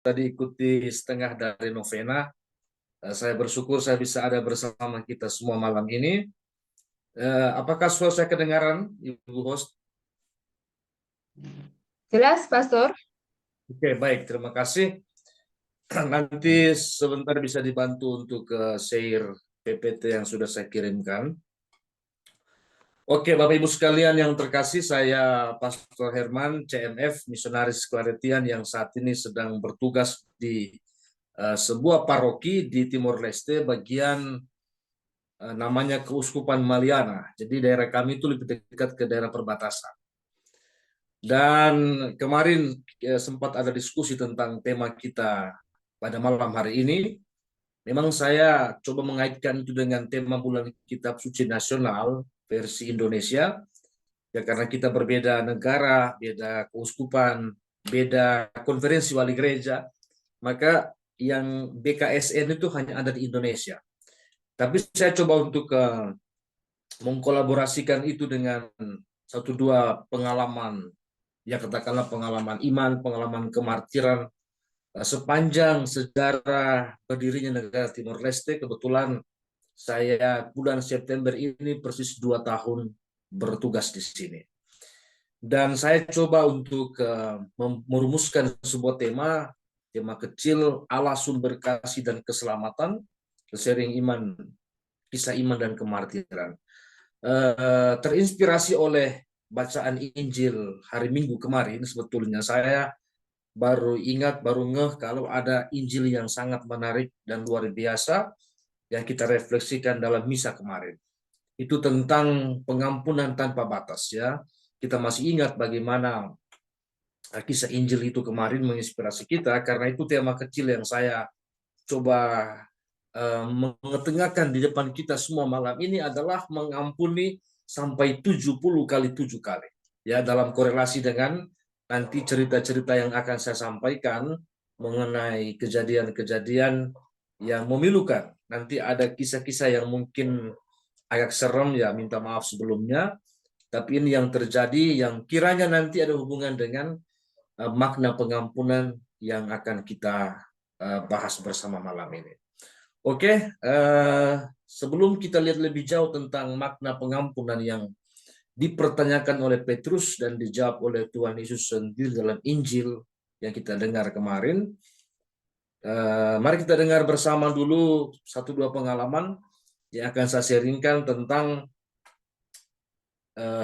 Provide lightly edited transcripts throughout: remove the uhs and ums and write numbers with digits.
tadi ikuti setengah dari novena. Saya bersyukur saya bisa ada bersama kita semua malam ini. Apakah suara saya kedengaran, Ibu Host? Jelas, Pastor? Oke, baik. Terima kasih. Nanti sebentar bisa dibantu untuk share PPT yang sudah saya kirimkan. Oke, Bapak Ibu sekalian yang terkasih, saya Pastor Herman, CMF, Misionaris Claretian yang saat ini sedang bertugas di sebuah paroki di Timor Leste, bagian namanya Keuskupan Maliana. Jadi daerah kami itu lebih dekat ke daerah perbatasan. Dan kemarin sempat ada diskusi tentang tema kita pada malam hari ini. Memang saya coba mengaitkan itu dengan tema bulan Kitab Suci Nasional versi Indonesia. Ya karena kita berbeda negara, beda keuskupan, beda konferensi wali gereja, maka yang BKSN itu hanya ada di Indonesia. Tapi saya coba untuk mengkolaborasikan itu dengan satu dua pengalaman, ya katakanlah pengalaman iman, pengalaman kemartiran sepanjang sejarah berdirinya negara Timor Leste. Kebetulan saya bulan September ini persis 2 tahun bertugas di sini. Dan saya coba untuk merumuskan sebuah tema kecil Allah sumber kasih dan keselamatan, sharing iman, kisah iman dan kemartiran. Terinspirasi oleh bacaan Injil hari Minggu kemarin, sebetulnya saya baru ingat, baru ngeh kalau ada Injil yang sangat menarik dan luar biasa yang kita refleksikan dalam misa kemarin. Itu tentang pengampunan tanpa batas, ya. Kita masih ingat bagaimana kisah Injil itu kemarin menginspirasi kita, karena itu tema kecil yang saya coba mengetengahkan di depan kita semua malam ini adalah mengampuni sampai 70 kali 7 kali. Ya, dalam korelasi dengan nanti cerita-cerita yang akan saya sampaikan mengenai kejadian-kejadian yang memilukan. Nanti ada kisah-kisah yang mungkin agak serem, ya minta maaf sebelumnya, tapi ini yang terjadi yang kiranya nanti ada hubungan dengan makna pengampunan yang akan kita bahas bersama malam ini. Oke, sebelum kita lihat lebih jauh tentang makna pengampunan yang dipertanyakan oleh Petrus dan dijawab oleh Tuhan Yesus sendiri dalam Injil yang kita dengar kemarin, mari kita dengar bersama dulu satu dua pengalaman yang akan saya sharingkan tentang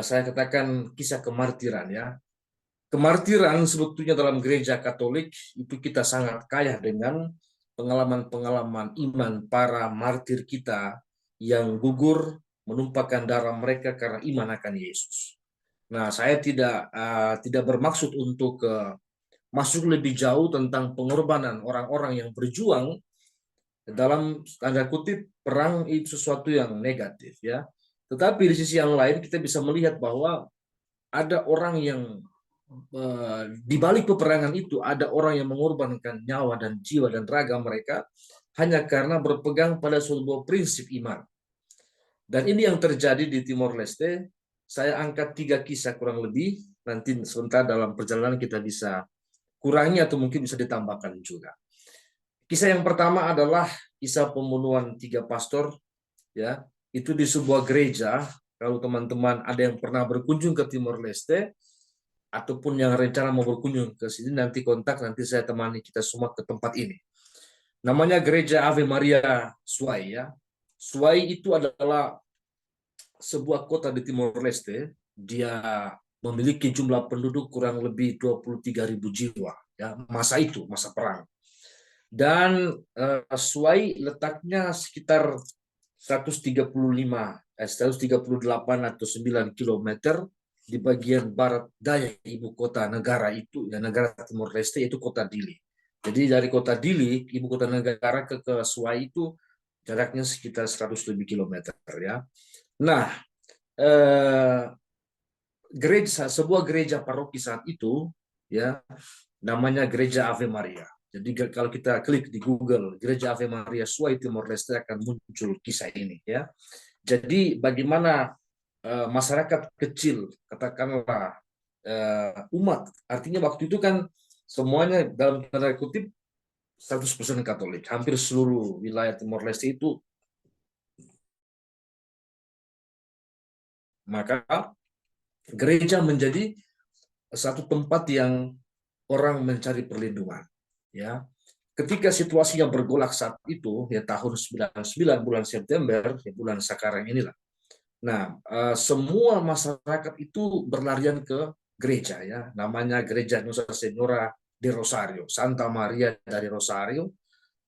saya katakan kisah kemartiran, ya. Kemartiran sebetulnya dalam gereja Katolik itu kita sangat kaya dengan pengalaman-pengalaman iman para martir kita yang gugur menumpahkan darah mereka karena iman akan Yesus. Nah, saya tidak bermaksud untuk masuk lebih jauh tentang pengorbanan orang-orang yang berjuang dalam tanda kutip perang itu sesuatu yang negatif, ya. Tetapi di sisi yang lain kita bisa melihat bahwa ada orang yang di balik peperangan itu ada orang yang mengorbankan nyawa dan jiwa dan raga mereka hanya karena berpegang pada sebuah prinsip iman. Dan ini yang terjadi di Timor Leste. Saya angkat 3 kisah kurang lebih. Nanti sebentar dalam perjalanan kita bisa kurangi atau mungkin bisa ditambahkan juga. Kisah yang pertama adalah kisah pembunuhan 3 pastor, ya. Itu di sebuah gereja. Kalau teman-teman ada yang pernah berkunjung ke Timor Leste ataupun yang rencana mau berkunjung ke sini, nanti kontak, nanti saya temani kita semua ke tempat ini. Namanya Gereja Ave Maria Suai, ya. Suai itu adalah sebuah kota di Timor Leste. Dia memiliki jumlah penduduk kurang lebih 23.000 jiwa, ya, masa itu, masa perang. Dan Suai letaknya sekitar 138 atau 9 kilometer di bagian barat daya ibu kota negara itu, ya, negara Timor Leste, yaitu kota Dili. Jadi dari kota Dili, ibu kota negara ke Suai itu jaraknya sekitar 100 lebih kilometer, ya. Nah, sebuah gereja paroki saat itu, ya, namanya Gereja Ave Maria. Jadi kalau kita klik di Google Gereja Ave Maria Suai Timor Leste akan muncul kisah ini, ya. Jadi bagaimana masyarakat kecil, katakanlah umat, artinya waktu itu kan semuanya dalam tanda kutip 100% Katolik. Hampir seluruh wilayah Timor Leste itu, maka gereja menjadi satu tempat yang orang mencari perlindungan. Ya, ketika situasinya bergolak saat itu, ya tahun 99 bulan September, ya bulan sekarang inilah. Nah, semua masyarakat itu berlarian ke gereja, ya, namanya Gereja Nusa Senora de Rosario, Santa Maria dari Rosario.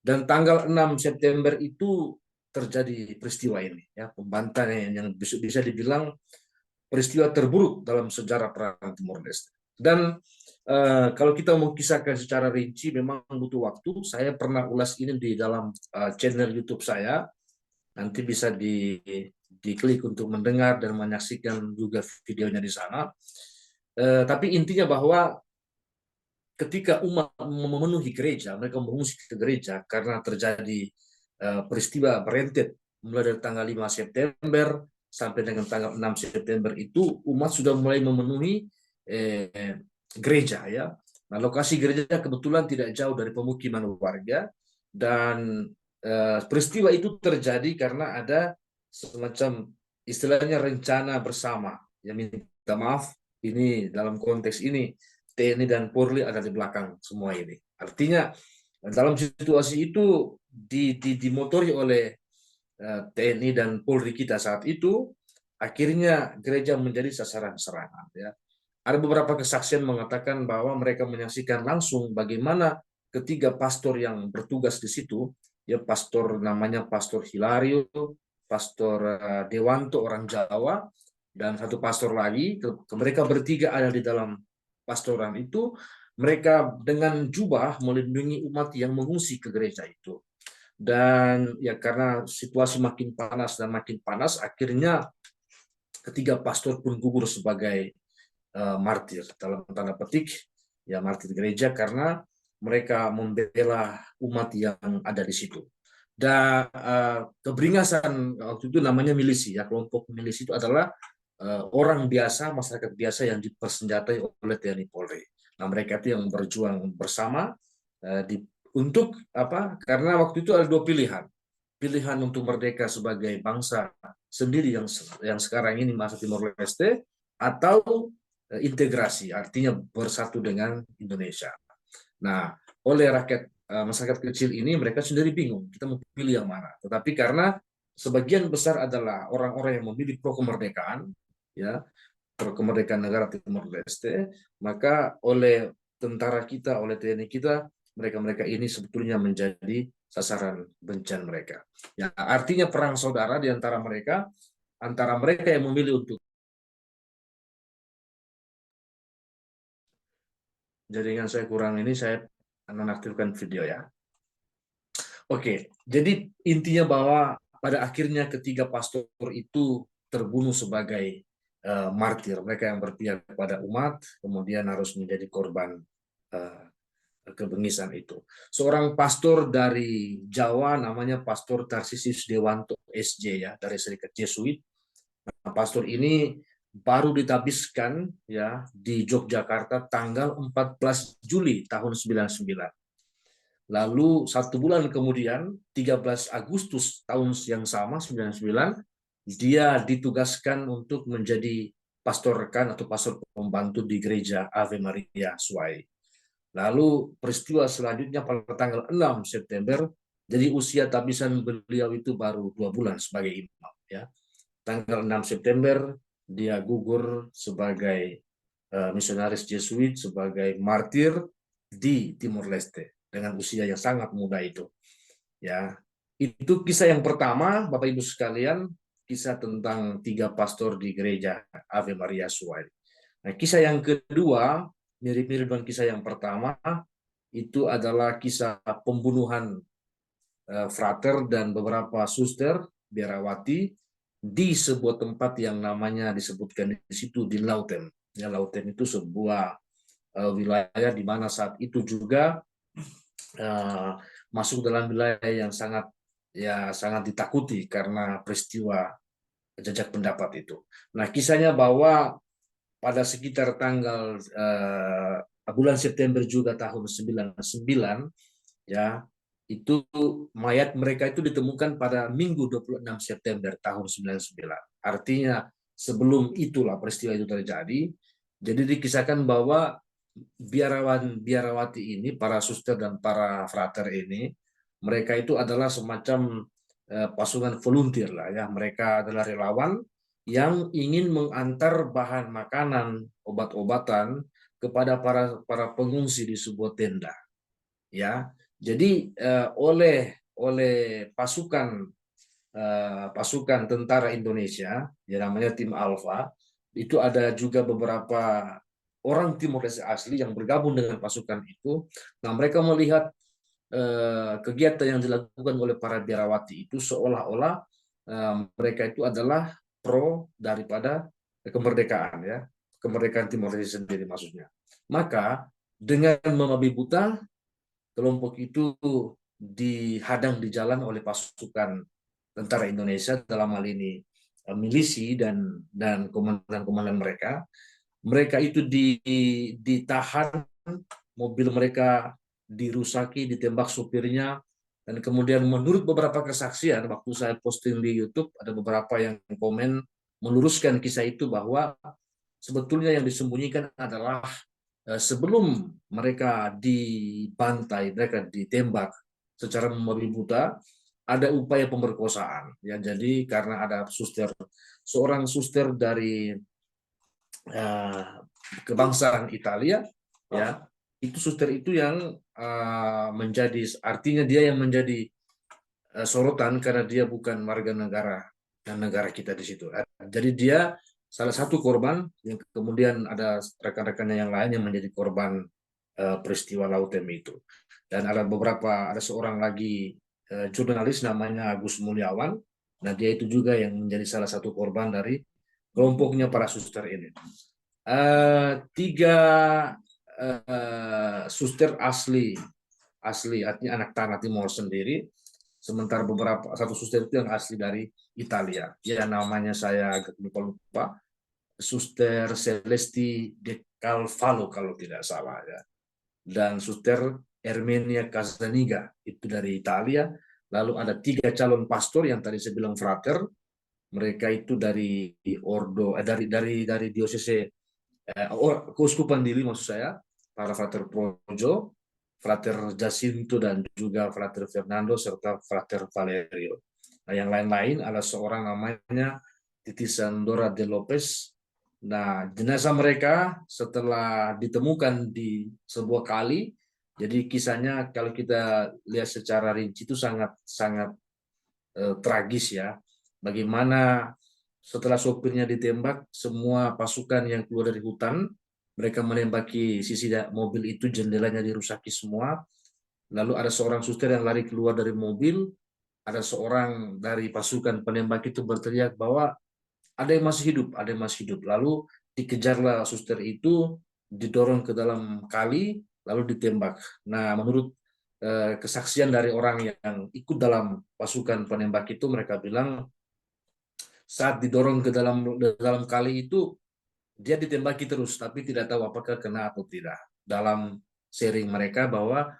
Dan tanggal 6 September itu terjadi peristiwa ini, ya, pembantaian yang bisa dibilang peristiwa terburuk dalam sejarah perang Timor Leste. Dan kalau kita mau kisahkan secara rinci, memang butuh waktu. Saya pernah ulas ini di dalam channel YouTube saya. Nanti bisa diklik untuk mendengar dan menyaksikan juga videonya di sana. Tapi intinya bahwa ketika umat memenuhi gereja, mereka mengungsi ke gereja karena terjadi peristiwa berentet mulai dari tanggal 5 September sampai dengan tanggal 6 September itu umat sudah mulai memenuhi gereja, ya. Nah, lokasi gereja kebetulan tidak jauh dari pemukiman warga dan peristiwa itu terjadi karena ada semacam istilahnya rencana bersama. Ya, minta maaf, ini dalam konteks ini TNI dan Polri ada di belakang semua ini. Artinya dalam situasi itu dimotori oleh TNI dan Polri kita saat itu, akhirnya gereja menjadi sasaran serangan. Ya. Ada beberapa kesaksian mengatakan bahwa mereka menyaksikan langsung bagaimana ketiga pastor yang bertugas di situ, ya pastor namanya Pastor Hilario, Pastor Dewanto orang Jawa, dan satu pastor lagi, mereka bertiga ada di dalam pastoran itu, mereka dengan jubah melindungi umat yang mengungsi ke gereja itu. Dan ya karena situasi makin panas, akhirnya ketiga pastor pun gugur sebagai martir dalam tanda petik, ya martir gereja karena mereka membela umat yang ada di situ. Dan keberingasan waktu itu namanya milisi, ya kelompok milisi itu adalah orang biasa, masyarakat biasa yang dipersenjatai oleh TNI Polri. Nah, mereka itu yang berjuang bersama untuk apa? Karena waktu itu ada dua pilihan. Pilihan untuk merdeka sebagai bangsa sendiri yang sekarang ini masa Timor Leste, atau integrasi, artinya bersatu dengan Indonesia. Nah, oleh rakyat masyarakat kecil ini mereka sendiri bingung kita mau pilih yang mana. Tetapi karena sebagian besar adalah orang-orang yang memilih pro kemerdekaan, ya pro kemerdekaan negara Timor Leste, maka oleh tentara kita, oleh TNI kita, mereka-mereka ini sebetulnya menjadi sasaran bencana mereka. Ya, artinya perang saudara di antara mereka yang memilih untuk jaringan saya kurang ini, saya nonaktifkan video ya. Oke, jadi intinya bahwa pada akhirnya ketiga pastor itu terbunuh sebagai martir. Mereka yang berpihak kepada umat, kemudian harus menjadi korban uh, kebengisan itu. Seorang pastor dari Jawa namanya Pastor Tarsisius Dewanto SJ, ya, dari Serikat Jesuit. Nah, pastor ini baru ditabiskan, ya, di Yogyakarta tanggal 14 Juli tahun 99. Lalu satu bulan kemudian, 13 Agustus tahun yang sama, 99, dia ditugaskan untuk menjadi pastor rekan atau pastor pembantu di gereja Ave Maria Suai. Lalu peristiwa selanjutnya pada tanggal 6 September, jadi usia tabisan beliau itu baru 2 bulan sebagai imam. Ya. Tanggal 6 September, dia gugur sebagai misionaris Jesuit, sebagai martir di Timor Leste dengan usia yang sangat muda itu. Ya, itu kisah yang pertama, Bapak Ibu sekalian, kisah tentang tiga pastor di gereja Ave Maria Suai. Nah, kisah yang kedua mirip-mirip dengan kisah yang pertama, itu adalah kisah pembunuhan frater dan beberapa suster biarawati di sebuah tempat yang namanya disebutkan di situ di Lauten. Ya, Lauten itu sebuah wilayah di mana saat itu juga masuk dalam wilayah yang sangat ditakuti karena peristiwa jajak pendapat itu. Nah, kisahnya bahwa pada sekitar tanggal bulan September juga tahun 99, ya, itu mayat mereka itu ditemukan pada Minggu 26 September tahun 99. Artinya sebelum itulah peristiwa itu terjadi. Jadi dikisahkan bahwa biarawati ini, para suster dan para frater ini, mereka itu adalah semacam pasukan volunteer lah ya. Mereka adalah relawan yang ingin mengantar bahan makanan, obat-obatan kepada para pengungsi di sebuah tenda ya. Jadi oleh pasukan tentara Indonesia yang namanya tim Alpha, itu ada juga beberapa orang Timor Leste asli yang bergabung dengan pasukan itu. Nah, mereka melihat kegiatan yang dilakukan oleh para biarawati itu seolah-olah mereka itu adalah pro daripada kemerdekaan ya, kemerdekaan Timor Leste sendiri maksudnya. Maka dengan membabi buta, kelompok itu dihadang di jalan oleh pasukan tentara Indonesia, dalam hal ini milisi dan komandan-komandan mereka. Mereka itu ditahan, mobil mereka dirusaki, ditembak supirnya, dan kemudian menurut beberapa kesaksian, waktu saya posting di YouTube, ada beberapa yang komen meluruskan kisah itu bahwa sebetulnya yang disembunyikan adalah sebelum mereka dibantai, mereka ditembak secara membabi buta, ada upaya pemerkosaan. Ya, jadi karena ada seorang suster dari uh, kebangsaan Italia, ya, itu suster itu yang menjadi, artinya dia yang menjadi sorotan karena dia bukan warga negara dan negara kita di situ. Jadi dia salah satu korban, yang kemudian ada rekan-rekannya yang lain yang menjadi korban peristiwa Lautem itu. Dan ada seorang lagi jurnalis namanya Agus Mulyawan. Nah, dia itu juga yang menjadi salah satu korban dari kelompoknya para suster ini. Tiga suster asli artinya anak tanah Timor sendiri, sementara beberapa satu suster itu yang asli dari Italia. Ya, namanya saya agak lupa, Suster Celesti de Calvalo kalau tidak salah ya. Dan Suster Ermenia Casaniga itu dari Italia. Lalu ada tiga calon pastor yang tadi saya bilang frater. Mereka itu dari Ordo, dari diocese keuskupan Dili maksud saya, para frater Projo, frater Jacinto dan juga frater Fernando serta frater Valerio. Nah, yang lain-lain ada seorang namanya Titi Sandora de Lopez. Nah, jenazah mereka setelah ditemukan di sebuah kali, jadi kisahnya kalau kita lihat secara rinci itu sangat sangat tragis ya. Bagaimana setelah sopirnya ditembak, semua pasukan yang keluar dari hutan, mereka menembaki sisi mobil itu, jendelanya dirusaki semua. Lalu ada seorang suster yang lari keluar dari mobil, ada seorang dari pasukan penembak itu berteriak bahwa ada yang masih hidup, ada yang masih hidup. Lalu dikejarlah suster itu, didorong ke dalam kali, lalu ditembak. Nah, menurut kesaksian dari orang yang ikut dalam pasukan penembak itu, mereka bilang saat didorong ke dalam kali itu dia ditembaki terus, tapi tidak tahu apakah kena atau tidak. Dalam sharing mereka bahwa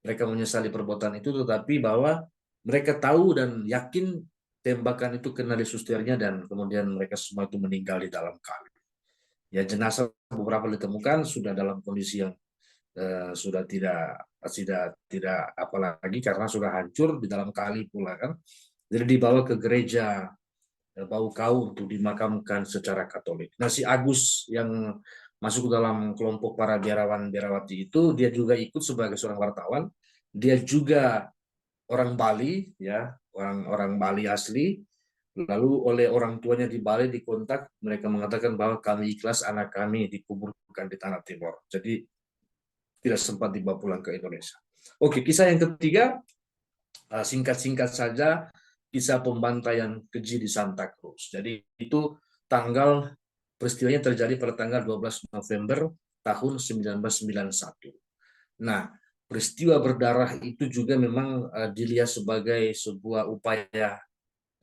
mereka menyesali perbuatan itu, tetapi bahwa mereka tahu dan yakin tembakan itu kena di susternya dan kemudian mereka semua itu meninggal di dalam kali. Ya, jenazah beberapa ditemukan sudah dalam kondisi yang sudah tidak apalagi karena sudah hancur di dalam kali pula kan. Jadi dibawa ke gereja Bau Kau untuk dimakamkan secara Katolik. Nah, si Agus yang masuk ke dalam kelompok para biarawan biarawati itu, dia juga ikut sebagai seorang wartawan. Dia juga orang Bali, ya, orang Bali asli. Lalu oleh orang tuanya di Bali dikontak, mereka mengatakan bahwa kami ikhlas anak kami dikuburkan di tanah Timor. Jadi tidak sempat dibawa pulang ke Indonesia. Oke, kisah yang ketiga, singkat-singkat saja, kisah pembantaian keji di Santa Cruz. Jadi itu peristiwanya terjadi pada tanggal 12 November tahun 1991. Nah, peristiwa berdarah itu juga memang dilihat sebagai sebuah upaya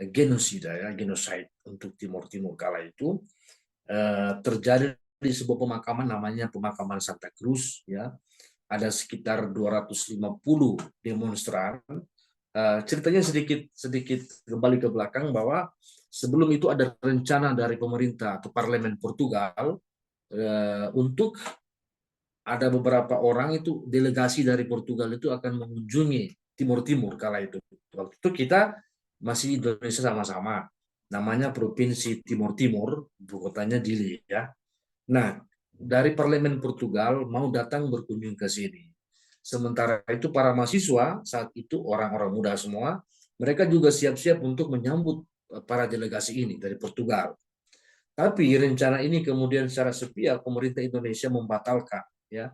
genosida ya, genocide untuk Timur Timur kala itu terjadi di sebuah pemakaman namanya pemakaman Santa Cruz ya. ada sekitar 250 demonstran. Ceritanya sedikit kembali ke belakang bahwa sebelum itu ada rencana dari pemerintah atau parlemen Portugal untuk ada beberapa orang itu delegasi dari Portugal itu akan mengunjungi Timur Timur kala itu. Waktu itu kita masih Indonesia sama-sama. Namanya Provinsi Timur Timur, ibu kotanya Dili ya. Nah, dari parlemen Portugal mau datang berkunjung ke sini. Sementara itu para mahasiswa saat itu orang-orang muda semua, mereka juga siap-siap untuk menyambut para delegasi ini dari Portugal. Tapi rencana ini kemudian secara sepihak pemerintah Indonesia membatalkan, ya.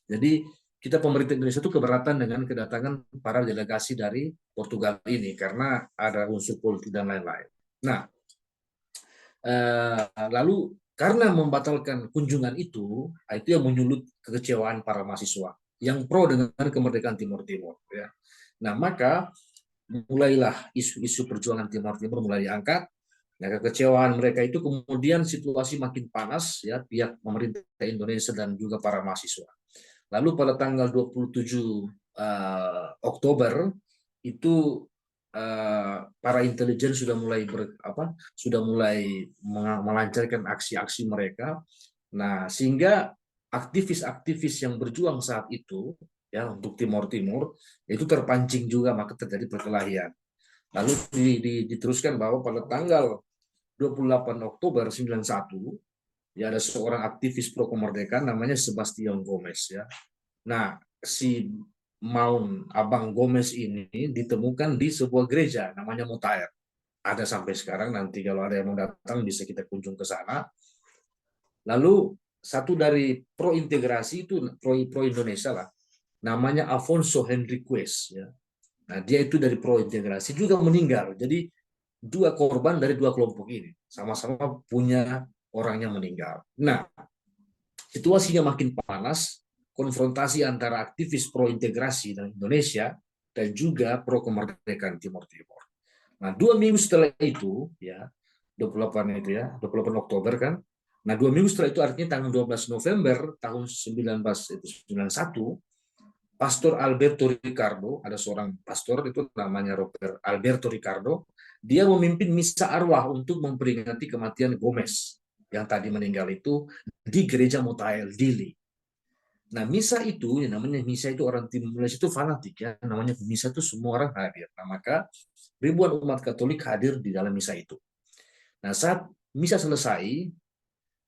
Jadi kita pemerintah Indonesia itu keberatan dengan kedatangan para delegasi dari Portugal ini karena ada unsur politik dan lain-lain. Nah, lalu karena membatalkan kunjungan itu yang menyulut kekecewaan para mahasiswa yang pro dengan kemerdekaan Timur Timur. Ya. Nah, maka mulailah isu-isu perjuangan Timur Timur mulai diangkat. Nah, kekecewaan mereka itu kemudian situasi makin panas ya pihak pemerintah Indonesia dan juga para mahasiswa. Lalu pada tanggal 27 Oktober itu para intelijen sudah mulai melancarkan aksi-aksi mereka. Nah, sehingga aktivis-aktivis yang berjuang saat itu ya untuk Timur Timur itu terpancing juga maka terjadi perkelahian. Lalu diteruskan bahwa pada tanggal 28 Oktober 91 ya ada seorang aktivis pro kemerdekaan namanya Sebastian Gomez ya. Nah, si Maun Abang Gomez ini ditemukan di sebuah gereja namanya Mutair. Ada sampai sekarang, nanti kalau ada yang mau datang bisa kita kunjung ke sana. Lalu satu dari pro integrasi itu pro Indonesia lah, namanya Afonso Henriques ya. Nah, dia itu dari pro integrasi juga meninggal. Jadi dua korban dari dua kelompok ini sama-sama punya orang yang meninggal. Nah, situasinya makin panas, konfrontasi antara aktivis pro integrasi dan Indonesia dan juga pro kemerdekaan Timur Timur. Nah, 2 minggu setelah itu, ya, 28 itu ya, 28 Oktober kan. Nah, 2 minggu setelah itu artinya tanggal 12 November tahun 1991, Pastor Alberto Ricardo, ada seorang pastor itu namanya Robert Alberto Ricardo, dia memimpin misa arwah untuk memperingati kematian Gomez yang tadi meninggal itu di gereja Mutail Dili. Nah, misa itu, yang namanya misa itu orang Timur Leste itu fanatik ya, namanya misa itu semua orang hadir. Nah, maka ribuan umat Katolik hadir di dalam misa itu. Nah, saat misa selesai,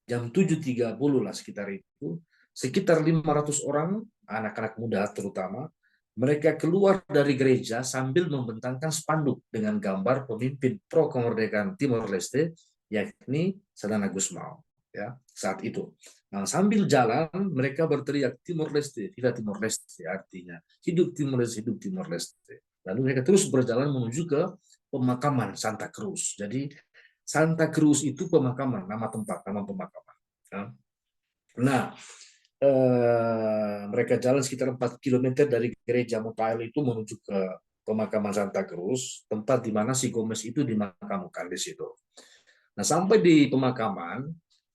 jam 7.30 lah sekitar itu, sekitar 500 orang, anak-anak muda terutama, mereka keluar dari gereja sambil membentangkan spanduk dengan gambar pemimpin pro kemerdekaan Timor Leste, yakni Sadana Gusmao. Ya, saat itu. Nah, sambil jalan mereka berteriak Timor Leste, Viva Timor Leste, artinya hidup Timor Leste, hidup Timor Leste. Lalu mereka terus berjalan menuju ke pemakaman Santa Cruz. Jadi Santa Cruz itu pemakaman, nama tempat, nama pemakaman. Nah, mereka jalan sekitar 4 km dari gereja Mutail itu menuju ke pemakaman Santa Cruz, tempat di mana si Gomez itu dimakamkan di situ. Nah, sampai di pemakaman,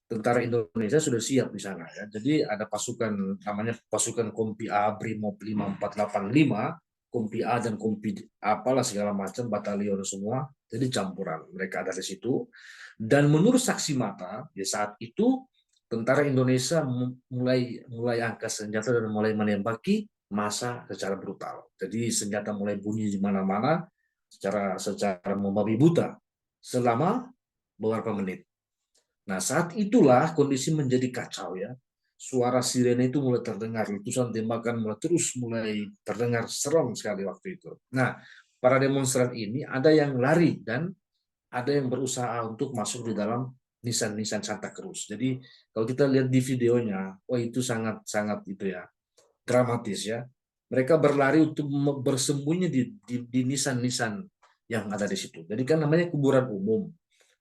tentara Indonesia sudah siap di sana ya. Jadi ada pasukan namanya pasukan Kompi A Brimob 5485, Kompi A dan Kompi apalah segala macam batalion semua. Jadi campuran mereka ada di situ. Dan menurut saksi mata, di saat itu tentara Indonesia mulai angkat senjata dan mulai menembaki massa secara brutal. Jadi senjata mulai bunyi di mana-mana secara membabi buta selama beberapa menit. Nah, saat itulah kondisi menjadi kacau ya. Suara sirene itu mulai terdengar, letusan tembakan mulai terdengar, seram sekali waktu itu. Nah, para demonstran ini ada yang lari dan ada yang berusaha untuk masuk di dalam nisan-nisan Santa Cruz. Jadi kalau kita lihat di videonya, wah itu sangat itu ya, dramatis ya. Mereka berlari untuk bersembunyi di nisan-nisan yang ada di situ. Jadi kan namanya kuburan umum.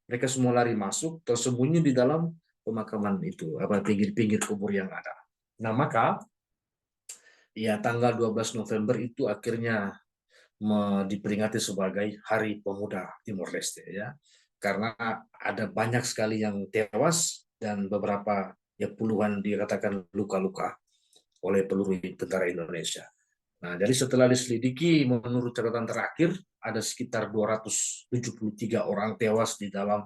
Mereka semua lari masuk, tersembunyi di dalam pemakaman itu, apa pinggir-pinggir kubur yang ada. Nah, maka ya tanggal 12 November itu akhirnya diperingati sebagai Hari Pemuda Timor Leste ya. Karena ada banyak sekali yang tewas dan beberapa ya puluhan dikatakan luka-luka oleh peluru tentara Indonesia. Nah, jadi setelah diselidiki, menurut catatan terakhir, ada sekitar 273 orang tewas di dalam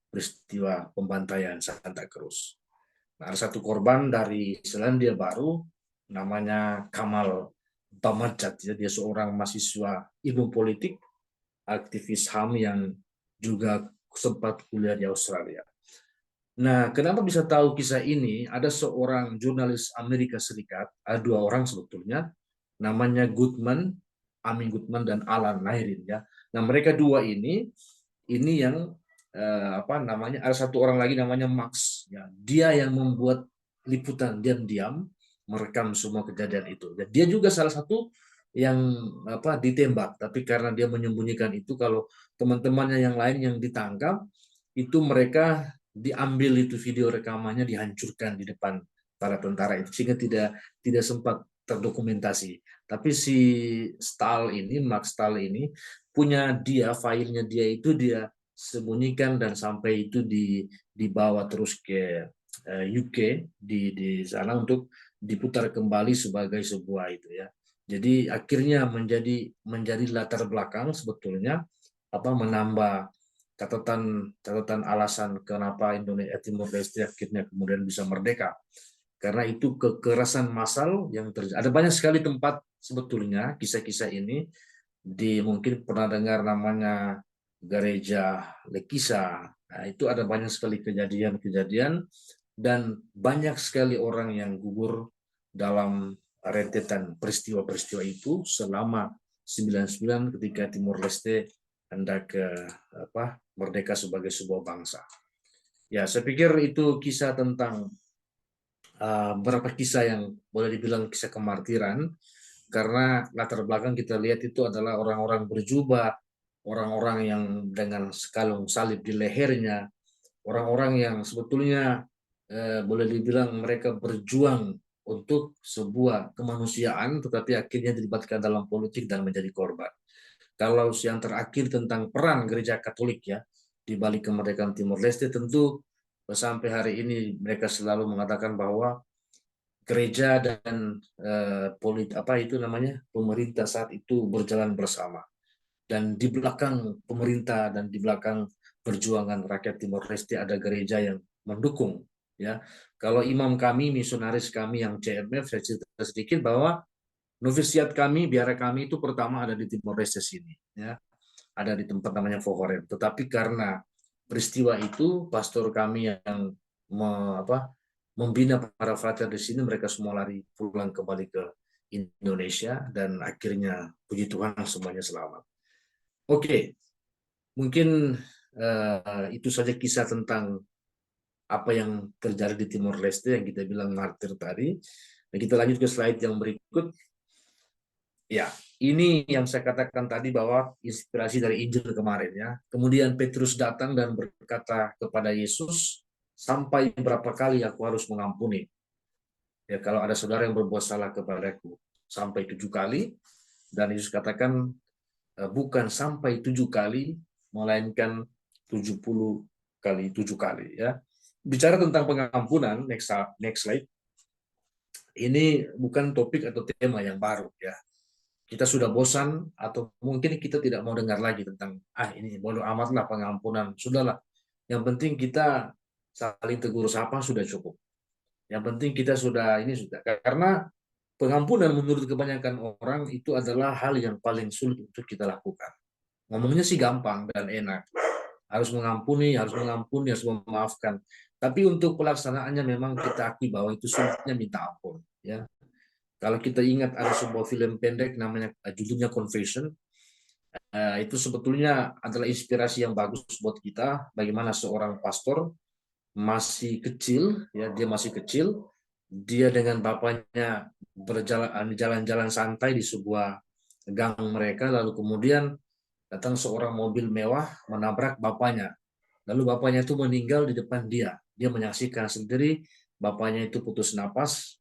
peristiwa pembantaian Santa Cruz. Nah, ada satu korban dari Selandia Baru, namanya Kamal Bamajat. Ya, dia seorang mahasiswa ilmu politik, aktivis HAM yang juga sempat kuliah di Australia. Nah, kenapa bisa tahu kisah ini? Ada seorang jurnalis Amerika Serikat, ada dua orang sebetulnya, namanya Goodman, Amin Goodman dan Alan Nairin ya. Nah, mereka dua ini yang apa namanya? Ada satu orang lagi namanya Max ya. Dia yang membuat liputan diam-diam merekam semua kejadian itu. Ya, dia juga salah satu yang apa ditembak, tapi karena dia menyembunyikan itu, kalau teman-temannya yang lain yang ditangkap itu mereka diambil itu video rekamannya dihancurkan di depan para tentara itu sehingga tidak sempat terdokumentasi. Tapi si Max Stahl ini punya dia filenya dia itu dia sembunyikan dan sampai itu dibawa terus ke UK di sana untuk diputar kembali sebagai sebuah itu ya. Jadi akhirnya menjadi latar belakang sebetulnya apa menambah catatan alasan kenapa Indonesia Timur Leste akhirnya kemudian bisa merdeka, karena itu kekerasan massal yang terjadi. Ada banyak sekali tempat sebetulnya kisah-kisah ini, di mungkin pernah dengar namanya gereja Lekisa. Nah, itu ada banyak sekali kejadian-kejadian dan banyak sekali orang yang gugur dalam rentetan peristiwa-peristiwa itu selama 99 ketika Timor Leste hendak apa merdeka sebagai sebuah bangsa. Ya, saya pikir itu kisah tentang beberapa kisah yang boleh dibilang kisah kemartiran, karena latar belakang kita lihat itu adalah orang-orang berjubah, orang-orang yang dengan sekalung salib di lehernya, orang-orang yang sebetulnya boleh dibilang mereka berjuang untuk sebuah kemanusiaan, tetapi akhirnya dilibatkan dalam politik dan menjadi korban. Kalau yang terakhir tentang peran gereja Katolik ya di balik kemerdekaan Timor Leste, tentu sampai hari ini mereka selalu mengatakan bahwa gereja dan apa itu namanya pemerintah saat itu berjalan bersama, dan di belakang pemerintah dan di belakang perjuangan rakyat Timor Leste ada gereja yang mendukung ya. Kalau imam kami, misionaris kami yang CMF, saya cerita sedikit bahwa novisiat kami, biara kami itu pertama ada di Timor Leste sini ya, ada di tempat namanya Fohoren. Tetapi karena peristiwa itu, pastor kami yang membina para frater di sini, mereka semua lari pulang kembali ke Indonesia dan akhirnya puji Tuhan semuanya selamat. Oke, mungkin itu saja kisah tentang apa yang terjadi di Timor Leste yang kita bilang martir tadi. Dan kita lanjut ke slide yang berikut. Ya, ini yang saya katakan tadi bahwa inspirasi dari Injil kemarin ya. Kemudian Petrus datang dan berkata kepada Yesus, sampai berapa kali aku harus mengampuni? Ya, kalau ada saudara yang berbuat salah kepadaku, sampai 7 kali. Dan Yesus katakan, bukan sampai 7 kali, melainkan 70 kali 7 kali ya. Bicara tentang pengampunan, next slide. Ini bukan topik atau tema yang baru ya. Kita sudah bosan atau mungkin kita tidak mau dengar lagi tentang ini bodoh amatlah pengampunan, sudahlah, yang penting kita saling tegur sapa sudah cukup, yang penting kita sudah ini sudah, karena pengampunan menurut kebanyakan orang itu adalah hal yang paling sulit untuk kita lakukan. Ngomongnya sih gampang dan enak, harus mengampuni, harus memaafkan, tapi untuk pelaksanaannya memang kita akui bahwa itu sulitnya minta ampun ya. Kalau kita ingat ada sebuah film pendek namanya judulnya Confession, itu sebetulnya adalah inspirasi yang bagus buat kita bagaimana seorang pastor masih kecil ya, dia masih kecil, dia dengan bapaknya jalan-jalan santai di sebuah gang mereka, lalu kemudian datang seorang mobil mewah menabrak bapaknya, lalu bapaknya itu meninggal di depan dia menyaksikan sendiri bapaknya itu putus napas,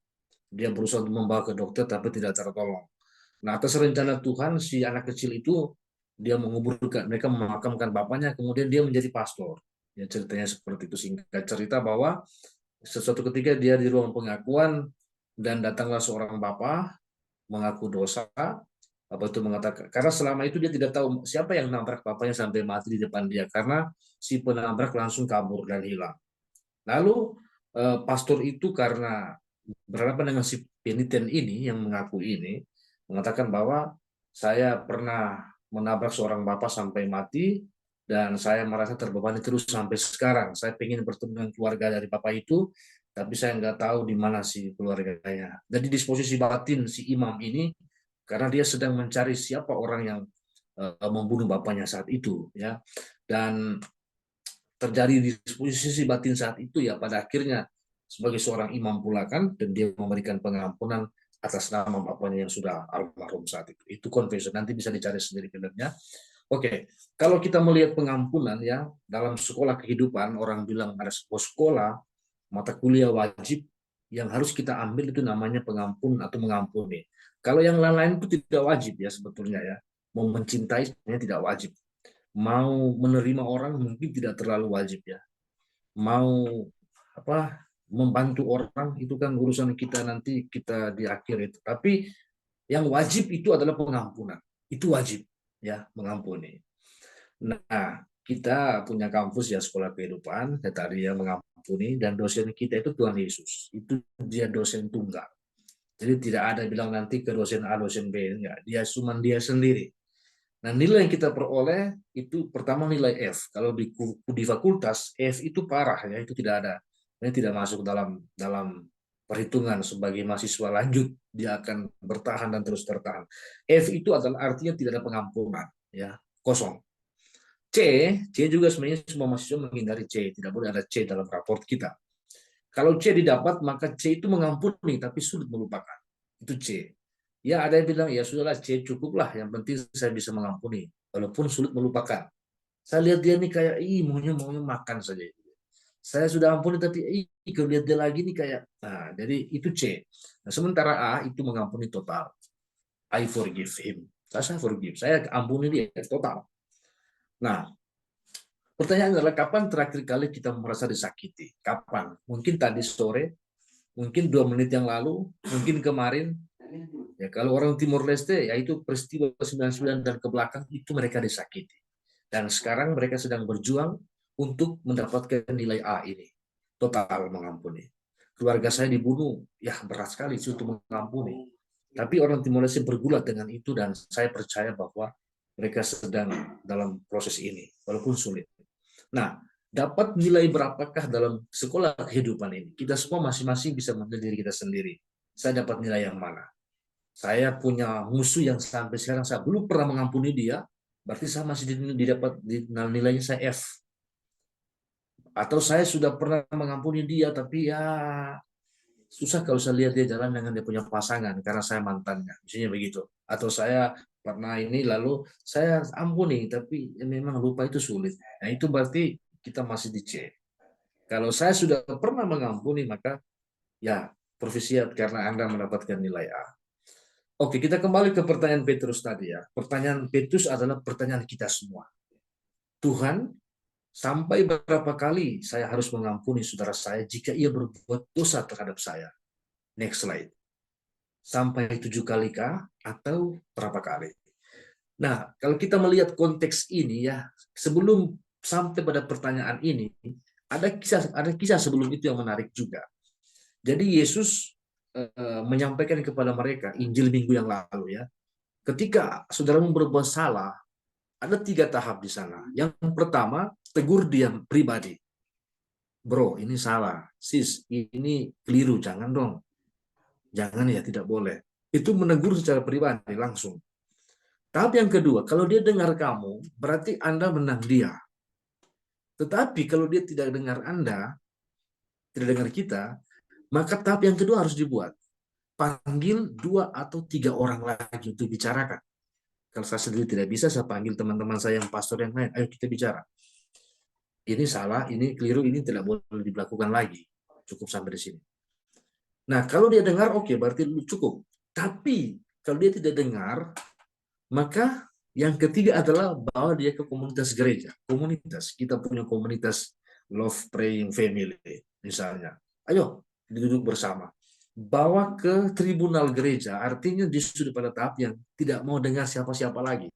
dia berusaha untuk membawa ke dokter tapi tidak tertolong. Nah, atas rencana Tuhan, si anak kecil itu dia mereka memakamkan bapaknya, kemudian dia menjadi pastor. Ya, ceritanya seperti itu, singkat cerita bahwa sesuatu ketika dia di ruang pengakuan, dan datanglah seorang bapak mengaku dosa, apa itu mengatakan, karena selama itu dia tidak tahu siapa yang nabrak bapaknya sampai mati di depan dia, karena si penabrak langsung kabur dan hilang. Lalu pastor itu karena berhadapan dengan si peniten ini yang mengaku ini, mengatakan bahwa saya pernah menabrak seorang bapak sampai mati dan saya merasa terbebani terus sampai sekarang. Saya ingin bertemu dengan keluarga dari bapak itu, tapi saya nggak tahu di mana si keluarganya. Jadi disposisi batin si imam ini karena dia sedang mencari siapa orang yang membunuh bapaknya saat itu, ya. Dan terjadi di posisi batin saat itu, ya pada akhirnya sebagai seorang imam pula kan, dan dia memberikan pengampunan atas nama bapaknya yang sudah almarhum saat itu. Itu confession, nanti bisa dicari sendiri filmnya. Oke, kalau kita melihat pengampunan ya dalam sekolah kehidupan, orang bilang ada sebuah sekolah mata kuliah wajib yang harus kita ambil itu namanya pengampun atau mengampuni. Kalau yang lain-lain itu tidak wajib ya sebetulnya ya. Mau mencintai sebenarnya tidak wajib. Mau menerima orang mungkin tidak terlalu wajib ya. Mau apa membantu orang itu kan urusan kita nanti kita di akhir itu. Tapi yang wajib itu adalah pengampunan. Itu wajib ya, mengampuni. Nah, kita punya kampus ya sekolah kehidupan, ya tadi ya mengampuni, dan dosen kita itu Tuhan Yesus. Itu dia dosen tunggal. Jadi tidak ada bilang nanti ke dosen A, dosen B, enggak. Dia cuma dia sendiri. Nah, nilai yang kita peroleh itu pertama nilai F. Kalau di fakultas F itu parah ya, itu tidak ada. Ini tidak masuk dalam dalam perhitungan sebagai mahasiswa lanjut, dia akan bertahan dan terus tertahan. F itu adalah artinya tidak ada pengampunan, ya, kosong. C, C juga sebenarnya semua mahasiswa menghindari C, tidak boleh ada C dalam raport kita. Kalau C didapat, maka C itu mengampuni, tapi sulit melupakan. Itu C. Ya ada yang bilang, ya sudahlah C cukuplah, yang penting saya bisa mengampuni, walaupun sulit melupakan. Saya lihat dia nih kayak, maunya makan saja. Saya sudah ampuni, tapi kalau lihat dia lagi nih kayak, nah jadi itu C. Nah, sementara A itu mengampuni total. I forgive him. Saya forgive, saya ampuni dia total. Nah, pertanyaan adalah kapan terakhir kali kita merasa disakiti? Kapan? Mungkin tadi sore, mungkin 2 menit yang lalu, mungkin kemarin. Ya, kalau orang Timor Leste, ya itu peristiwa 99 dan ke belakang itu mereka disakiti. Dan sekarang mereka sedang berjuang untuk mendapatkan nilai A ini. Total mengampuni. Keluarga saya dibunuh, ya berat sekali itu untuk mengampuni. Tapi orang Timor Leste bergulat dengan itu dan saya percaya bahwa mereka sedang dalam proses ini, walaupun sulit. Nah, dapat nilai berapakah dalam sekolah kehidupan ini? Kita semua masing-masing bisa menilai diri kita sendiri. Saya dapat nilai yang mana? Saya punya musuh yang sampai sekarang saya belum pernah mengampuni dia, berarti saya masih didapat nilainya saya F. Atau saya sudah pernah mengampuni dia, tapi ya susah kalau saya lihat dia jalan dengan dia punya pasangan karena saya mantannya, misalnya begitu. Atau saya pernah ini lalu saya ampuni, tapi ya memang lupa itu sulit. Nah itu berarti kita masih di C. Kalau saya sudah pernah mengampuni, maka ya profisiat karena Anda mendapatkan nilai A. Oke, kita kembali ke pertanyaan Petrus tadi ya. Pertanyaan Petrus adalah pertanyaan kita semua. Tuhan, sampai berapa kali saya harus mengampuni saudara saya jika ia berbuat dosa terhadap saya? Next slide. Sampai 7 kali kah? Atau berapa kali? Nah, kalau kita melihat konteks ini ya, sebelum sampai pada pertanyaan ini, ada kisah sebelum itu yang menarik juga. Jadi Yesus menyampaikan kepada mereka Injil minggu yang lalu ya. Ketika saudaramu berbuat salah, ada 3 tahap di sana. Yang pertama, tegur dia pribadi. Bro, ini salah. Sis, ini keliru. Jangan dong. Jangan ya, tidak boleh. Itu menegur secara pribadi, langsung. Tahap yang kedua, kalau dia dengar kamu, berarti Anda menang dia. Tetapi kalau dia tidak dengar Anda, tidak dengar kita, maka tahap yang kedua harus dibuat. Panggil 2 atau 3 orang lagi untuk bicarakan. Kalau saya sendiri tidak bisa, saya panggil teman-teman saya yang pastor yang lain. Ayo kita bicara. Ini salah, ini keliru, ini tidak boleh dilakukan lagi. Cukup sampai di sini. Nah, kalau dia dengar, oke, berarti cukup. Tapi kalau dia tidak dengar, maka yang ketiga adalah bawa dia ke komunitas gereja. Komunitas, kita punya komunitas Love Praying Family, misalnya. Ayo, duduk bersama. bawa ke tribunal gereja, artinya dia sudah pada tahap yang tidak mau dengar siapa-siapa lagi.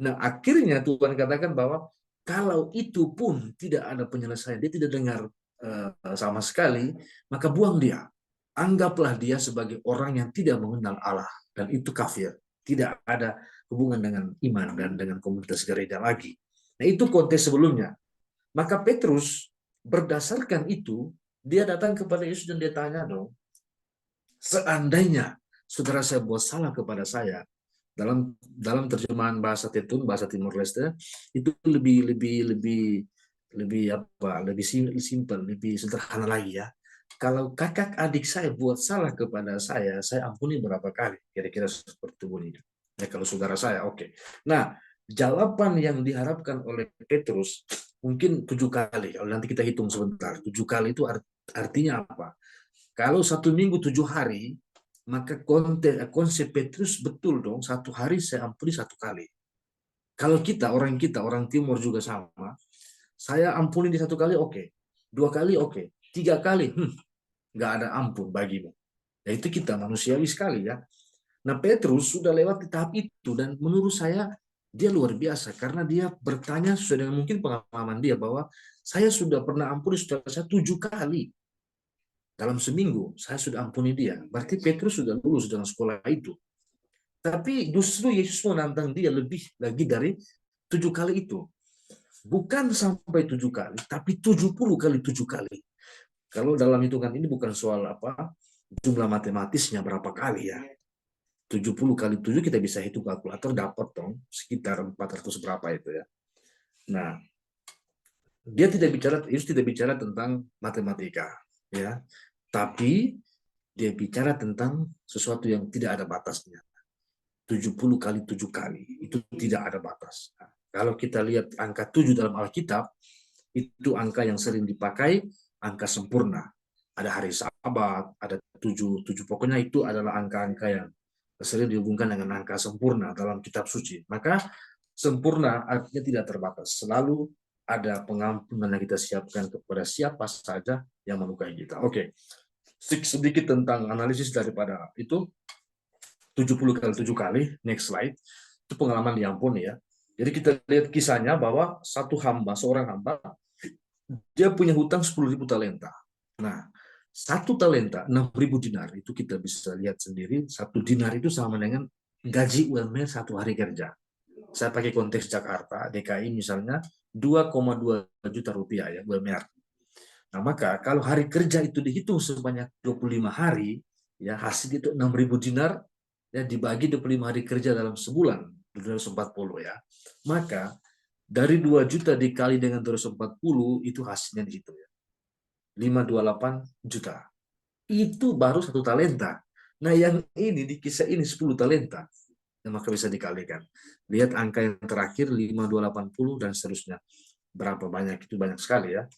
Nah, akhirnya Tuhan katakan bahwa kalau itu pun tidak ada penyelesaian, dia tidak dengar sama sekali, maka buang dia. Anggaplah dia sebagai orang yang tidak mengenal Allah, dan itu kafir. Tidak ada hubungan dengan iman dan dengan komunitas gereja lagi. Nah, itu konteks sebelumnya. Maka Petrus berdasarkan itu, dia datang kepada Yesus dan dia tanya dong, seandainya saudara saya buat salah kepada saya, dalam dalam terjemahan bahasa Tetun, bahasa Timur Leste, itu lebih lebih lebih lebih apa? Lebih simpel, lebih sederhana lagi ya. Kalau kakak adik saya buat salah kepada saya ampuni berapa kali? Kira-kira seperti itu bunyinya. Ya kalau saudara saya, oke. Nah, jawaban yang diharapkan oleh Petrus mungkin 7 kali. Kalau nanti kita hitung sebentar, 7 kali itu artinya apa? Kalau 1 minggu 7 hari, maka konsep Petrus betul dong. 1 hari saya ampuni 1 kali. Kalau kita orang Timur juga sama. Saya ampuni di 1 kali, oke. 2 kali, oke. 3 kali, nggak ada ampun bagimu. Ya itu kita manusiawi sekali ya. Nah Petrus sudah lewat di tahap itu dan menurut saya dia luar biasa karena dia bertanya sesuai dengan mungkin pengalaman dia bahwa saya sudah pernah ampuni saudara saya 7 kali dalam seminggu. Saya sudah ampuni dia. Berarti Petrus sudah lulus dalam sekolah itu. Tapi justru Yesus menantang dia lebih lagi dari 7 kali itu. Bukan sampai 7 kali, tapi 70 kali 7 kali. Kalau dalam hitungan ini bukan soal apa jumlah matematisnya berapa kali ya. 70 kali 7 kita bisa hitung kalkulator dapat dong sekitar 400 berapa itu ya. Nah, Yesus tidak bicara tentang matematika ya. Tapi dia bicara tentang sesuatu yang tidak ada batasnya. 70 kali 7 kali itu tidak ada batas. Nah, kalau kita lihat angka 7 dalam Alkitab, itu angka yang sering dipakai, angka sempurna. Ada hari Sabat, ada 7 pokoknya itu adalah angka-angka yang sering dihubungkan dengan angka sempurna dalam kitab suci. Maka sempurna artinya tidak terbatas. Selalu ada pengampunan yang kita siapkan kepada siapa saja yang melukai kita. Oke, sedikit tentang analisis daripada itu. 70 kali 7 kali, next slide, itu pengalaman diampuni ya. Jadi kita lihat kisahnya bahwa seorang hamba, dia punya hutang 10.000 talenta. Nah, 1 talenta 6.000 dinar, itu kita bisa lihat sendiri, 1 dinar itu sama dengan gaji UMR 1 hari kerja. Saya pakai konteks Jakarta, DKI misalnya, 2,2 juta rupiah ya UMR. Nah, maka kalau hari kerja itu dihitung sebanyak 25 hari, ya hasil itu 6.000 dinar, ya dibagi 25 hari kerja dalam sebulan, 240 ya. Maka dari 2 juta dikali dengan 240 itu hasilnya di situ ya. 528 juta. Itu baru 1 talenta. Nah, yang ini di kisah ini 10 talenta. Nah, maka bisa dikalikan. Lihat angka yang terakhir 5.280 dan seterusnya. Berapa banyak? Itu banyak sekali ya.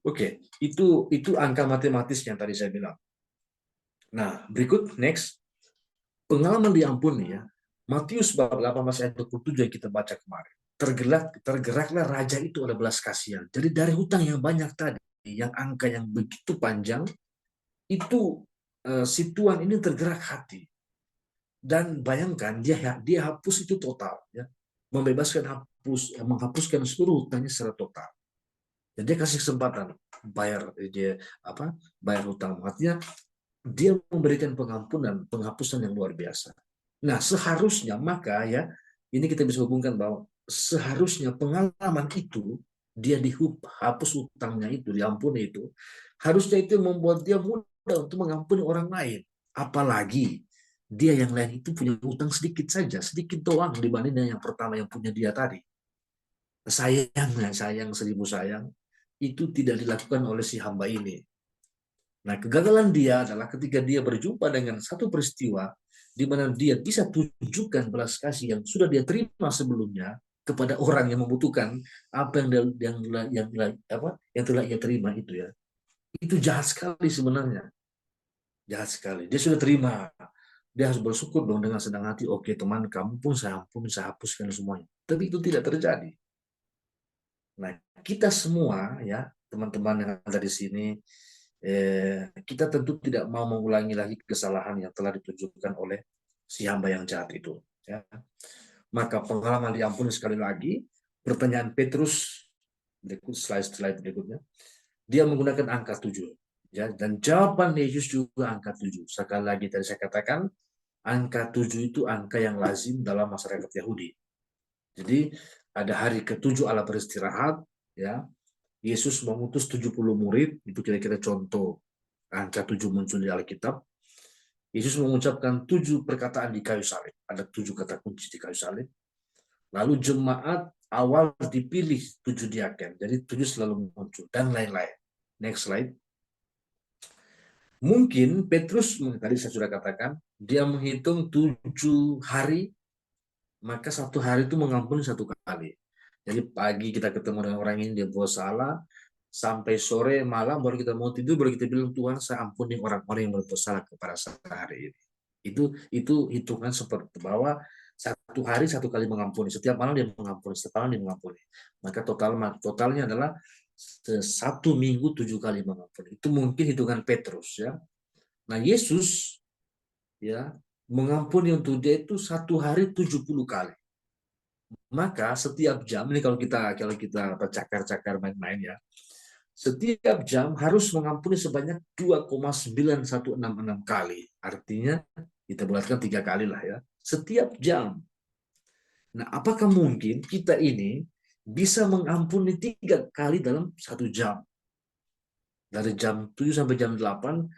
Oke, itu angka matematis yang tadi saya bilang. Nah, berikut next. Pengalaman diampuni ya. Matius bab 18 ayat 27 yang kita baca kemarin. Tergeraklah raja itu oleh belas kasihan. Jadi dari hutang yang banyak tadi, yang angka yang begitu panjang, itu si Tuan ini tergerak hati. Dan bayangkan dia hapus itu total ya. Menghapuskan seluruh hutangnya secara total. Dan dia kasih kesempatan bayar hutang. Artinya dia memberikan pengampunan, penghapusan yang luar biasa. Nah, seharusnya maka ya, ini kita bisa hubungkan bahwa seharusnya pengalaman itu, dia dihapus utangnya itu, diampuni itu, harusnya itu membuat dia mudah untuk mengampuni orang lain. Apalagi dia yang lain itu punya utang sedikit saja, sedikit doang dibanding dengan yang pertama yang punya dia tadi. Sayang 1000 sayang, itu tidak dilakukan oleh si hamba ini. Nah, kegagalan dia adalah ketika dia berjumpa dengan satu peristiwa di mana dia bisa tunjukkan belas kasih yang sudah dia terima sebelumnya kepada orang yang membutuhkan apa yang telah ia terima itu ya. Itu jahat sekali sebenarnya. Jahat sekali. Dia sudah terima. Dia harus bersyukur dong dengan senang hati. Oke, teman, kamu pun saya ampun, saya hapuskan semuanya. Tapi itu tidak terjadi. Nah, kita semua ya, teman-teman yang ada di sini, kita tentu tidak mau mengulangi lagi kesalahan yang telah ditunjukkan oleh si hamba yang jahat itu. Ya. Maka pengalaman diampuni sekali lagi. Pertanyaan Petrus berikut slide berikutnya. Dia menggunakan angka 7. Ya, dan jawaban Yesus juga angka 7. Sekali lagi tadi saya katakan, angka 7 itu angka yang lazim dalam masyarakat Yahudi. Jadi ada hari ke-7 Allah beristirahat, ya. Yesus mengutus 70 murid, itu kira-kira contoh angka 7 muncul di Alkitab. Yesus mengucapkan 7 perkataan di kayu salib. Ada 7 kata kunci di kayu salib. Lalu jemaat awal dipilih 7 diaken. Jadi 7 selalu muncul dan lain-lain. Next slide. Mungkin Petrus, tadi saya sudah katakan, dia menghitung 7 hari, maka satu hari itu mengampuni 1 kali. Jadi pagi kita ketemu dengan orang ini, dia buat salah, sampai sore malam baru kita mau tidur, baru kita bilang, Tuhan saya ampuni orang-orang yang berbuat salah kepada saya hari ini. Itu hitungan seperti bahwa satu hari 1 kali mengampuni, setiap malam dia mengampuni, setiap malam dia mengampuni. Maka totalnya adalah 1 minggu 7 kali mengampuni. Itu mungkin hitungan Petrus, ya. Nah, Yesus, ya, mengampuni untuk dia itu 1 hari 70 kali. Maka setiap jam, ini kalau kita cakar-cakar main-main, ya, setiap jam harus mengampuni sebanyak 2,9166 kali. Artinya kita bulatkan 3 kali lah, ya. Setiap jam. Nah, apakah mungkin kita ini bisa mengampuni 3 kali dalam 1 jam? Dari jam 7 sampai jam 8,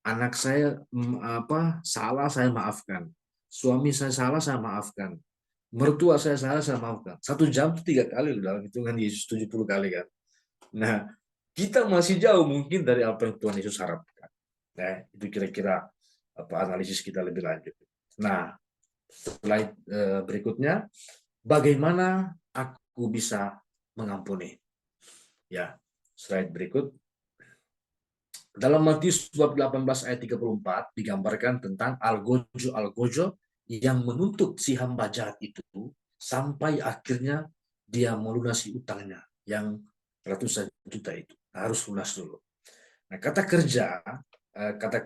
anak saya salah, saya maafkan. Suami saya salah, saya maafkan. Mertua saya salah, saya maafkan. 1 jam itu 3 kali dalam hitungan Yesus 70 kali kan. Nah, kita masih jauh mungkin dari apa yang Tuhan Yesus harapkan. Nah, itu kira-kira analisis kita lebih lanjut. Nah, slide berikutnya, bagaimana aku bisa mengampuni? Ya, slide berikut. Dalam Matius bab 18 ayat 34 digambarkan tentang algojo yang menuntut si hamba jahat itu sampai akhirnya dia melunasi utangnya yang ratusan juta itu. Harus lunas dulu. Nah, kata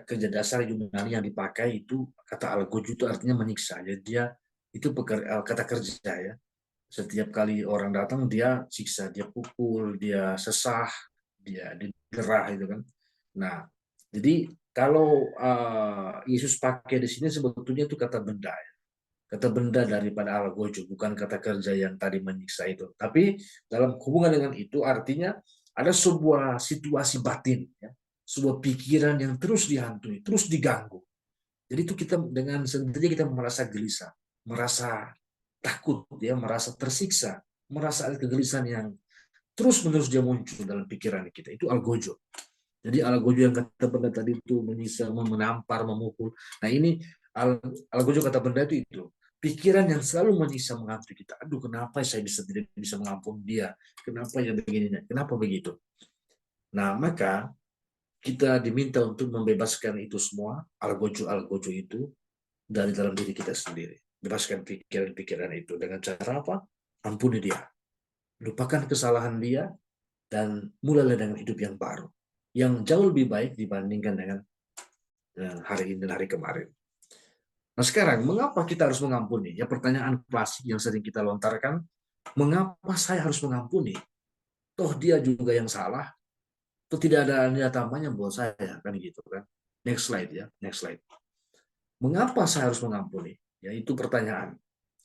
kerja dasar Yunani yang dipakai itu kata algojo itu artinya menyiksa. Jadi dia itu kata kerja, ya. Setiap kali orang datang dia siksa, dia pukul, dia sesah, dia digerah itu kan. Nah, jadi kalau Yesus pakai di sini sebetulnya itu kata benda, ya. Kata benda daripada algojo, bukan kata kerja yang tadi menyiksa itu. Tapi dalam hubungan dengan itu artinya ada sebuah situasi batin, ya. Sebuah pikiran yang terus dihantui, terus diganggu. Jadi itu kita dengan sendirinya kita merasa gelisah, merasa takut, dia merasa tersiksa, merasa ada kegelisahan yang terus-menerus dia muncul dalam pikiran kita. Itu algojo. Jadi algojo yang kata benda tadi itu menyiksa, menampar, memukul. Nah, ini algojo kata benda itu pikiran yang selalu menyiksa, menghantui kita. Aduh, kenapa saya tidak bisa mengampuni dia? Kenapa ya begini? Kenapa begitu? Nah, maka kita diminta untuk membebaskan itu semua, algojo itu, dari dalam diri kita sendiri. Bebaskan pikiran-pikiran itu dengan cara apa? Ampuni dia. Lupakan kesalahan dia dan mulailah dengan hidup yang baru. Yang jauh lebih baik dibandingkan dengan hari ini dan hari kemarin. Nah, sekarang mengapa kita harus mengampuni? Ya, pertanyaan klasik yang sering kita lontarkan, mengapa saya harus mengampuni? Toh dia juga yang salah, toh tidak ada nilai tambahnya buat saya, kan gitu kan. Next slide, ya, next slide. Mengapa saya harus mengampuni? Ya, itu pertanyaan.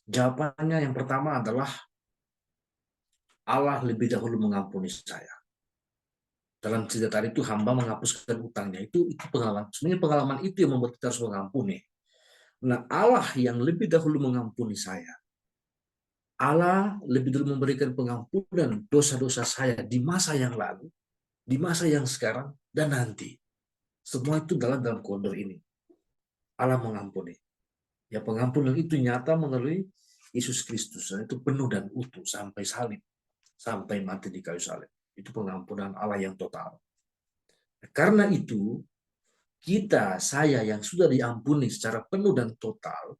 Jawabannya yang pertama adalah Allah lebih dahulu mengampuni saya. Dalam cerita tadi itu hamba menghapuskan utangnya. Itu pengalaman. Sebenarnya pengalaman itu yang membuat kita harus mengampuni. Nah, Allah yang lebih dahulu mengampuni saya. Allah lebih dulu memberikan pengampunan dosa-dosa saya di masa yang lalu, di masa yang sekarang, dan nanti. Semua itu dalam koridor ini. Allah mengampuni. Ya, pengampunan itu nyata melalui Yesus Kristus. Dan itu penuh dan utuh sampai salib. Sampai mati di kayu salib. Itu pengampunan Allah yang total. Karena itu, saya yang sudah diampuni secara penuh dan total,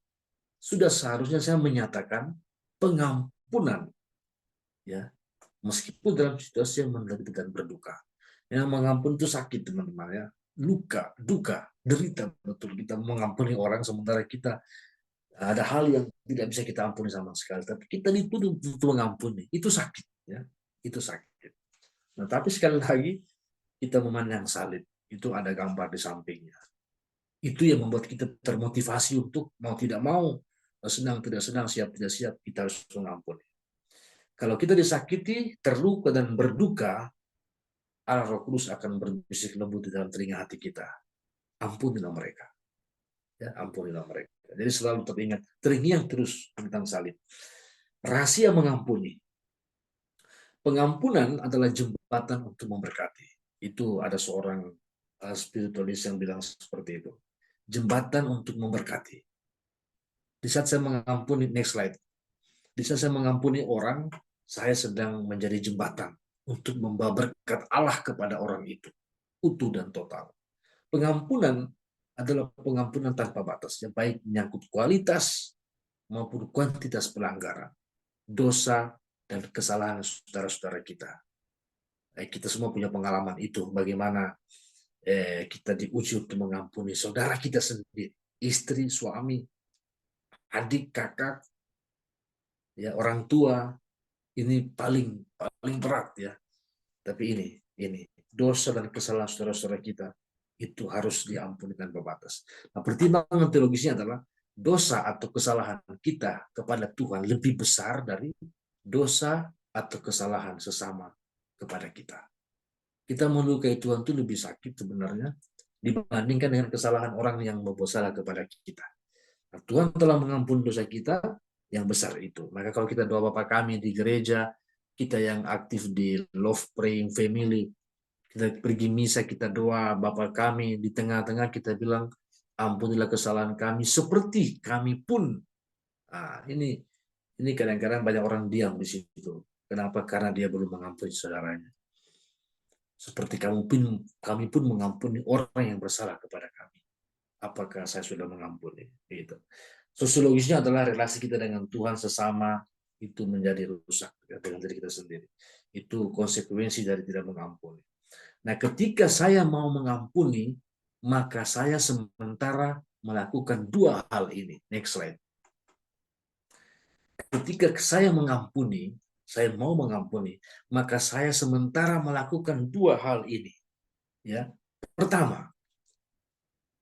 sudah seharusnya saya menyatakan pengampunan, ya, meskipun dalam situasi yang menderita dan berduka. Yang mengampuni itu sakit, teman-teman ya. Luka, duka, derita betul. Kita mengampuni orang sementara kita ada hal yang tidak bisa kita ampuni sama sekali. Tapi kita dituduh untuk mengampuni. Itu sakit, ya. Itu sakit. Nah, tapi sekali lagi kita memandang salib. Itu ada gambar di sampingnya. Itu yang membuat kita termotivasi untuk mau tidak mau, senang tidak senang, siap tidak siap, kita harus mengampuni. Kalau kita disakiti, terluka dan berduka, Allah Roh Kudus akan berbisik lembut di dalam telinga hati kita. Ampunilah mereka. Ya, ampunilah mereka. Jadi selalu teringat, terngiang terus tentang salib. Rahasia mengampuni. Pengampunan adalah jembatan untuk memberkati. Itu ada seorang spiritualis yang bilang seperti itu. Jembatan untuk memberkati. Di saat saya mengampuni, next slide. Di saat saya mengampuni orang, saya sedang menjadi jembatan untuk membawa berkat Allah kepada orang itu. Utuh dan total. Pengampunan adalah pengampunan tanpa batas, yang baik menyangkut kualitas maupun kuantitas pelanggaran, dosa, dan kesalahan saudara-saudara kita. Kita semua punya pengalaman itu, bagaimana kita diuji untuk mengampuni saudara kita sendiri, istri, suami, adik, kakak, ya orang tua. Ini paling paling berat ya. Tapi ini dosa dan kesalahan saudara-saudara kita itu harus diampuni tanpa batas. Nah, pertimbangan teologisnya adalah dosa atau kesalahan kita kepada Tuhan lebih besar dari dosa atau kesalahan sesama kepada kita. Kita melukai Tuhan itu lebih sakit sebenarnya dibandingkan dengan kesalahan orang yang membuat salah kepada kita. Nah, Tuhan telah mengampuni dosa kita yang besar itu. Maka kalau kita doa Bapa kami di gereja, kita yang aktif di Love Praying Family, kita pergi misa, kita doa Bapa kami, di tengah-tengah kita bilang, ampunilah kesalahan kami, seperti kami pun. Nah, ini kadang-kadang banyak orang diam di situ. Kenapa? Karena dia belum mengampuni saudaranya. Seperti kami pun mengampuni orang yang bersalah kepada kami. Apakah saya sudah mengampuni? Gitu. Sosiologisnya adalah relasi kita dengan Tuhan sesama itu menjadi rusak dengan diri kita sendiri. Itu konsekuensi dari tidak mengampuni. Nah, ketika saya mau mengampuni, maka saya sementara melakukan dua hal ini. Next slide. Ketika saya mengampuni, saya mau mengampuni, maka saya sementara melakukan dua hal ini. Ya, pertama,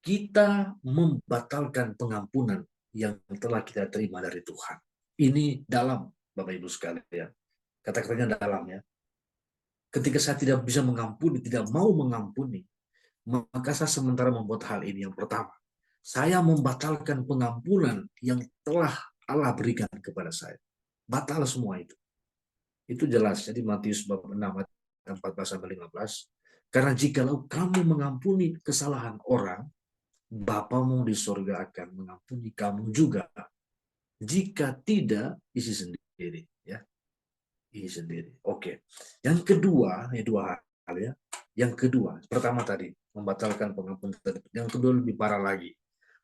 kita membatalkan pengampunan yang telah kita terima dari Tuhan. Ini dalam, Bapak Ibu sekalian. Kata-katanya dalam ya. Ketika saya tidak bisa mengampuni, tidak mau mengampuni, maka saya sementara membuat hal ini. Yang pertama, saya membatalkan pengampunan yang telah Allah berikan kepada saya. Batal semua itu. Itu jelas. Jadi Matius bab 6 ayat 14 sampai 15. Karena jikalau kamu mengampuni kesalahan orang, Bapamu di sorga akan mengampuni kamu juga. Jika tidak, isi sendiri. Ya, isi sendiri. Oke. Yang kedua, ini dua hal ya. Yang kedua, pertama tadi, membatalkan pengampunan. Yang kedua lebih parah lagi.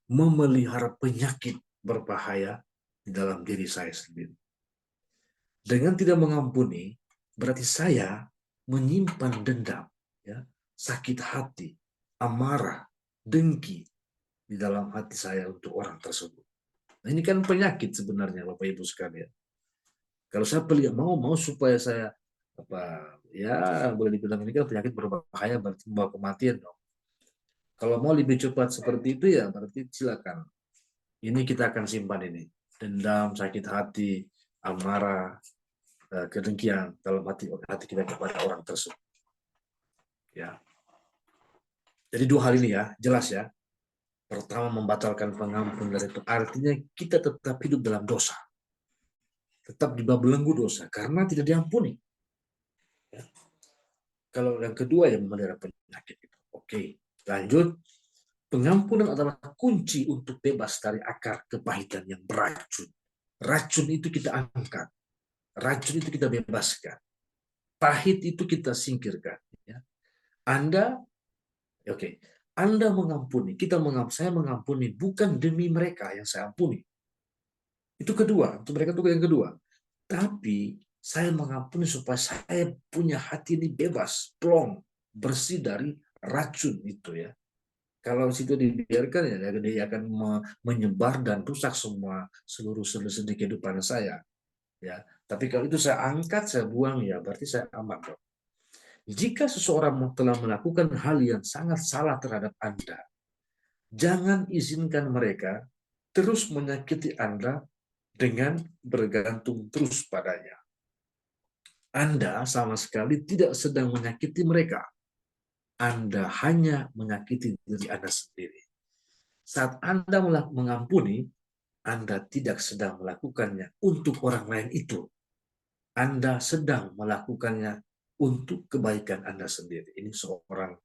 Memelihara penyakit berbahaya di dalam diri saya sendiri. Dengan tidak mengampuni, berarti saya menyimpan dendam, ya, sakit hati, amarah, dengki di dalam hati saya untuk orang tersebut. Nah, ini kan penyakit sebenarnya, Bapak Ibu sekalian. Kalau saya mau supaya saya ya boleh dibilang ini kan penyakit berbahaya, berarti membawa kematian dong. Kalau mau lebih cepat seperti itu ya berarti silakan. Ini kita akan simpan ini. Dendam, sakit hati, amarah, kedengkian dalam hati kita kepada orang tersebut. Ya. Jadi dua hal ini ya, jelas ya. Pertama, membatalkan pengampun dari itu. Artinya kita tetap hidup dalam dosa. Tetap dibelenggu dosa karena tidak diampuni. Ya. Kalau yang kedua yang memelihara penyakit itu. Oke, lanjut. Pengampunan adalah kunci untuk bebas dari akar kepahitan yang beracun. Racun itu kita angkat. Racun itu kita bebaskan. Pahit itu kita singkirkan. Ya. Anda, oke, Anda mengampuni, saya mengampuni bukan demi mereka yang saya ampuni. Itu kedua, untuk mereka itu yang kedua. Tapi saya mengampuni supaya saya punya hati ini bebas, plong, bersih dari racun itu ya. Kalau situ dibiarkan ya dia akan menyebar dan rusak semua seluruh sendi kehidupan saya ya. Tapi kalau itu saya angkat, saya buang ya berarti saya aman dong. Jika seseorang telah melakukan hal yang sangat salah terhadap Anda, jangan izinkan mereka terus menyakiti Anda dengan bergantung terus padanya. Anda sama sekali tidak sedang menyakiti mereka. Anda hanya menyakiti diri Anda sendiri. Saat Anda mengampuni, Anda tidak sedang melakukannya untuk orang lain itu. Anda sedang melakukannya untuk kebaikan Anda sendiri. Ini seorang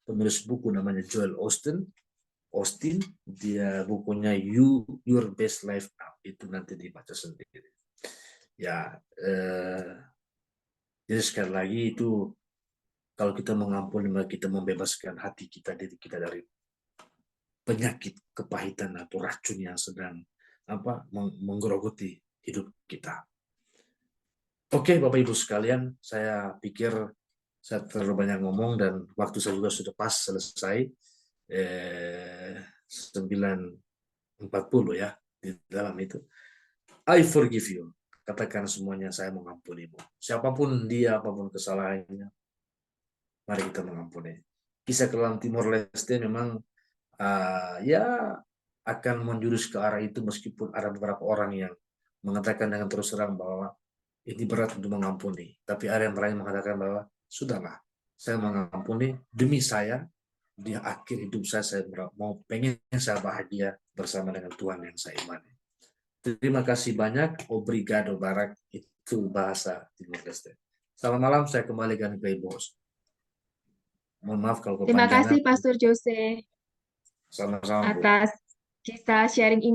penulis buku namanya Joel Osteen. Dia bukunya Your Best Life Now. Itu nanti dibaca sendiri. Ya, jadi sekali lagi itu kalau kita mengampuni, kita membebaskan hati kita, diri kita dari penyakit kepahitan atau racun yang sedang menggerogoti hidup kita. Oke, Bapak Ibu sekalian, saya pikir saya terlalu banyak ngomong dan waktu saya juga sudah pas selesai 9:40 ya di dalam itu. I forgive you. Katakan semuanya, saya mengampunimu. Siapapun dia, apapun kesalahannya, mari kita mengampuni. Kisah kelam Timor Leste memang ya akan menjurus ke arah itu, meskipun ada beberapa orang yang mengatakan dengan terus terang bahwa ini berat untuk mengampuni. Tapi ada yang lain mengatakan bahwa sudahlah, saya mengampuni demi saya di akhir hidup saya pengen saya bahagia bersama dengan Tuhan yang saya imani. Terima kasih banyak. Obrigado, Barak. Itu bahasa Timor Leste. Selamat malam, saya kembalikan ke Ibu. Mohon maaf kalau Terima kepanjangan. kasih Pastor Jose Sama-sama, Bu. atas kisah sharing ini.